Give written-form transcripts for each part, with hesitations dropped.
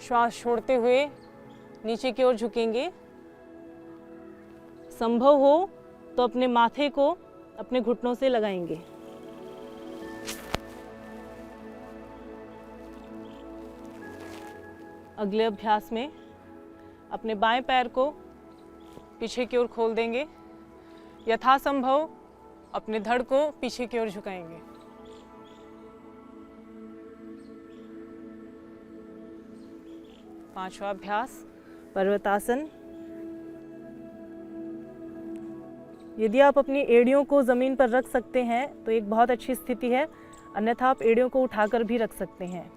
श्वास छोड़ते हुए नीचे की ओर झुकेंगे। संभव हो तो अपने माथे को अपने घुटनों से लगाएंगे। अगले अभ्यास में अपने बाएं पैर को पीछे की ओर खोल देंगे। यथासंभव अपने धड़ को पीछे की ओर झुकाएंगे। पांचवा अभ्यास पर्वतासन। यदि आप अपनी एड़ियों को ज़मीन पर रख सकते हैं तो एक बहुत अच्छी स्थिति है, अन्यथा आप एड़ियों को उठाकर भी रख सकते हैं।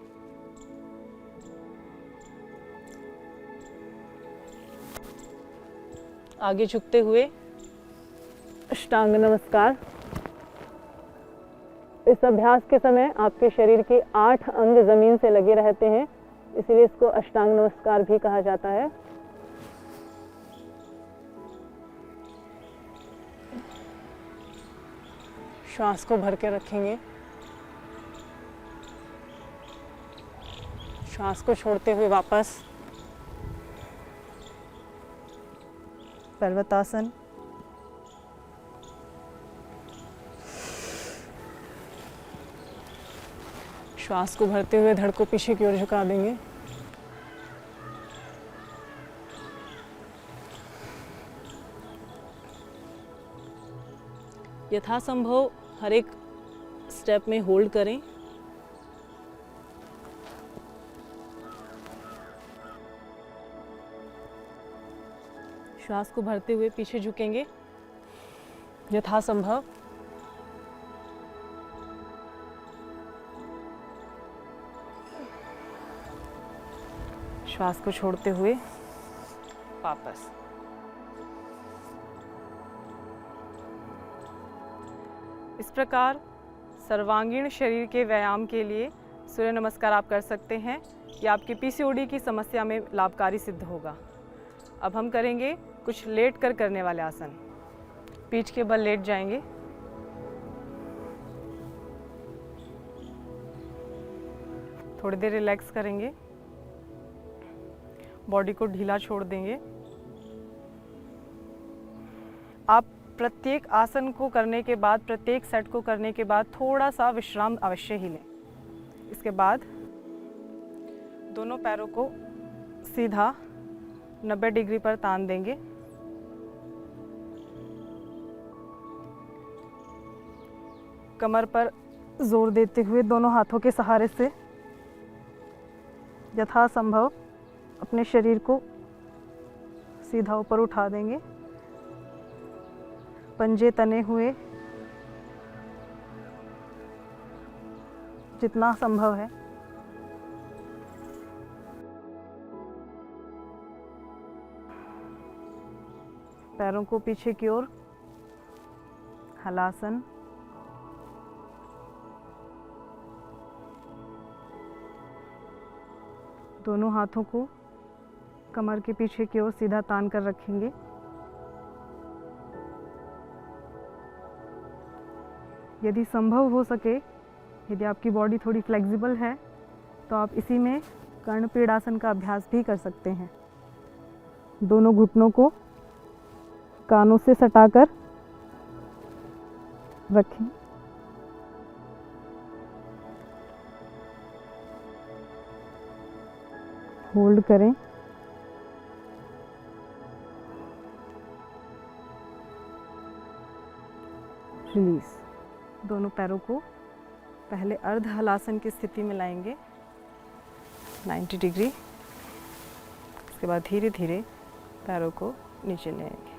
आगे झुकते हुए अष्टांग नमस्कार। इस अभ्यास के समय आपके शरीर के 8 अंग जमीन से लगे रहते हैं, इसलिए इसको अष्टांग नमस्कार भी कहा जाता है। श्वास को भर के रखेंगे। श्वास को छोड़ते हुए वापस पर्वतासन। श्वास को भरते हुए धड़ को पीछे की ओर झुका देंगे। यथासंभव हर एक स्टेप में होल्ड करें। श्वास को भरते हुए पीछे झुकेंगे यथासंभव। श्वास को छोड़ते हुए वापस। इस प्रकार सर्वांगीण शरीर के व्यायाम के लिए सूर्य नमस्कार आप कर सकते हैं। ये आपकी पीसीओडी की समस्या में लाभकारी सिद्ध होगा। अब हम करेंगे कुछ लेट कर करने वाले आसन। पीठ के बल लेट जाएंगे। थोड़ी देर रिलैक्स करेंगे। बॉडी को ढीला छोड़ देंगे। आप प्रत्येक आसन को करने के बाद, प्रत्येक सेट को करने के बाद थोड़ा सा विश्राम अवश्य ही लें। इसके बाद दोनों पैरों को सीधा 90 डिग्री पर तान देंगे। कमर पर जोर देते हुए दोनों हाथों के सहारे से यथासंभव अपने शरीर को सीधा ऊपर उठा देंगे। पंजे तने हुए जितना संभव है। पैरों को पीछे की ओर हलासन। दोनों हाथों को कमर के पीछे की ओर सीधा तान कर रखेंगे। यदि संभव हो सके, यदि आपकी बॉडी थोड़ी फ्लेक्सिबल है, तो आप इसी में कर्णपीडासन का अभ्यास भी कर सकते हैं। दोनों घुटनों को कानों से सटाकर रखें। होल्ड करें। रिलीज। दोनों पैरों को पहले अर्ध हलासन की स्थिति में लाएंगे 90 डिग्री। इसके बाद धीरे धीरे पैरों को नीचे ले आएंगे।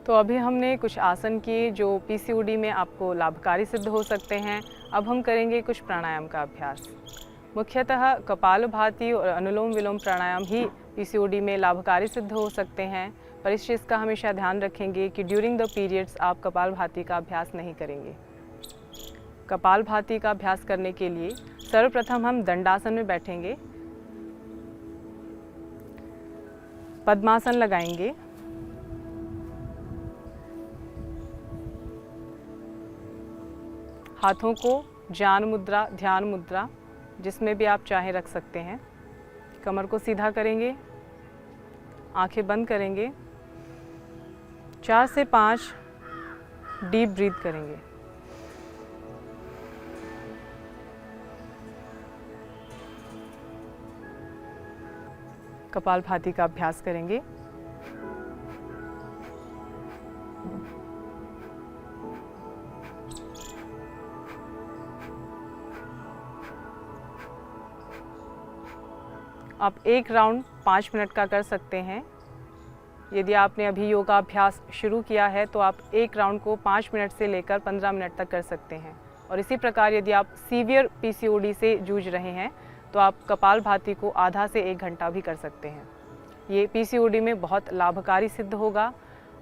तो अभी हमने कुछ आसन किए जो पीसीओडी में आपको लाभकारी सिद्ध हो सकते हैं। अब हम करेंगे कुछ प्राणायाम का अभ्यास। मुख्यतः कपालभाति और अनुलोम विलोम प्राणायाम ही पीसीओडी में लाभकारी सिद्ध हो सकते हैं, पर इस चीज़ का हमेशा ध्यान रखेंगे कि ड्यूरिंग द पीरियड्स आप कपालभाति का अभ्यास नहीं करेंगे। कपालभाति का अभ्यास करने के लिए सर्वप्रथम हम दंडासन में बैठेंगे। पद्मासन लगाएंगे। हाथों को ज्ञान मुद्रा, ध्यान मुद्रा, जिसमें भी आप चाहें रख सकते हैं। कमर को सीधा करेंगे, आंखें बंद करेंगे, 4 से 5 डीप ब्रीथ करेंगे। कपालभाति का अभ्यास करेंगे। आप एक राउंड 5 मिनट का कर सकते हैं। यदि आपने अभी योगाभ्यास शुरू किया है तो आप एक राउंड को 5 मिनट से लेकर 15 मिनट तक कर सकते हैं। और इसी प्रकार यदि आप सीवियर पीसीओडी से जूझ रहे हैं तो आप कपालभाति को आधा से 1 घंटा भी कर सकते हैं। ये पीसीओडी में बहुत लाभकारी सिद्ध होगा।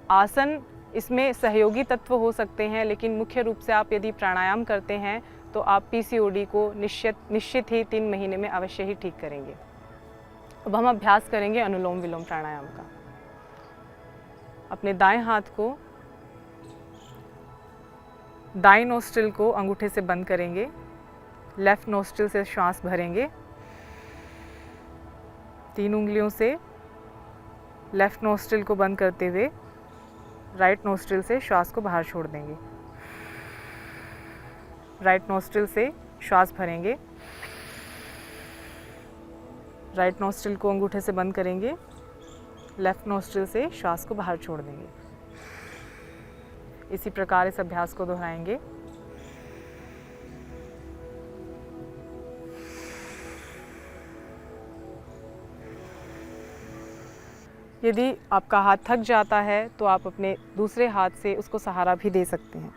आसन इसमें सहयोगी तत्व हो सकते हैं, लेकिन मुख्य रूप से आप यदि प्राणायाम करते हैं तो आप पीसीओडी को निश्चित ही 3 महीने में अवश्य ही ठीक करेंगे। अब हम अभ्यास करेंगे अनुलोम विलोम प्राणायाम का। अपने दाएं हाथ को दाएं नोस्ट्रिल को अंगूठे से बंद करेंगे, लेफ्ट नोस्ट्रिल से श्वास भरेंगे, 3 उंगलियों से लेफ्ट नोस्ट्रिल को बंद करते हुए राइट नोस्ट्रिल से श्वास को बाहर छोड़ देंगे। राइट नोस्ट्रिल से श्वास भरेंगे, राइट नोस्ट्रिल को अंगूठे से बंद करेंगे, लेफ्ट नोस्ट्रिल से श्वास को बाहर छोड़ देंगे। इसी प्रकार इस अभ्यास को दोहराएंगे। यदि आपका हाथ थक जाता है तो आप अपने दूसरे हाथ से उसको सहारा भी दे सकते हैं।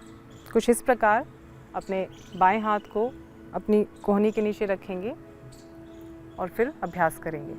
कुछ इस प्रकार अपने बाएं हाथ को अपनी कोहनी के नीचे रखेंगे और फिर अभ्यास करेंगे।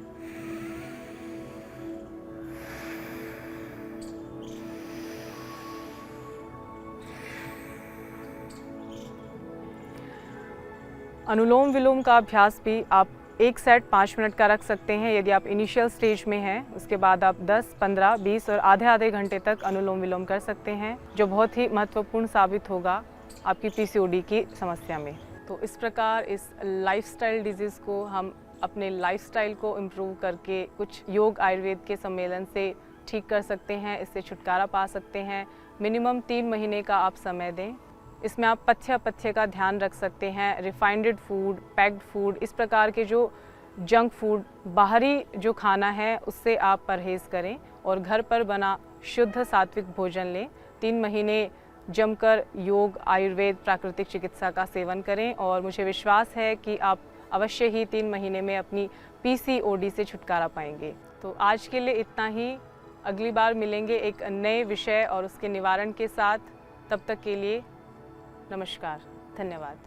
अनुलोम विलोम का अभ्यास भी आप एक सेट 5 मिनट का रख सकते हैं यदि आप इनिशियल स्टेज में हैं। उसके बाद आप 10, 15, 20 और आधे घंटे तक अनुलोम विलोम कर सकते हैं, जो बहुत ही महत्वपूर्ण साबित होगा आपकी पीसीओडी की समस्या में। तो इस प्रकार इस लाइफस्टाइल डिजीज़ को हम अपने लाइफस्टाइल को इम्प्रूव करके कुछ योग आयुर्वेद के सम्मेलन से ठीक कर सकते हैं, इससे छुटकारा पा सकते हैं। मिनिमम 3 महीने का आप समय दें। इसमें आप पथ्य का ध्यान रख सकते हैं। रिफाइंड फूड, पैक्ड फूड, इस प्रकार के जो जंक फूड, बाहरी जो खाना है उससे आप परहेज़ करें और घर पर बना शुद्ध सात्विक भोजन लें। 3 महीने जमकर योग, आयुर्वेद, प्राकृतिक चिकित्सा का सेवन करें और मुझे विश्वास है कि आप अवश्य ही 3 महीने में अपनी पीसीओडी से छुटकारा पाएंगे। तो आज के लिए इतना ही। अगली बार मिलेंगे एक नए विषय और उसके निवारण के साथ। तब तक के लिए नमस्कार, धन्यवाद।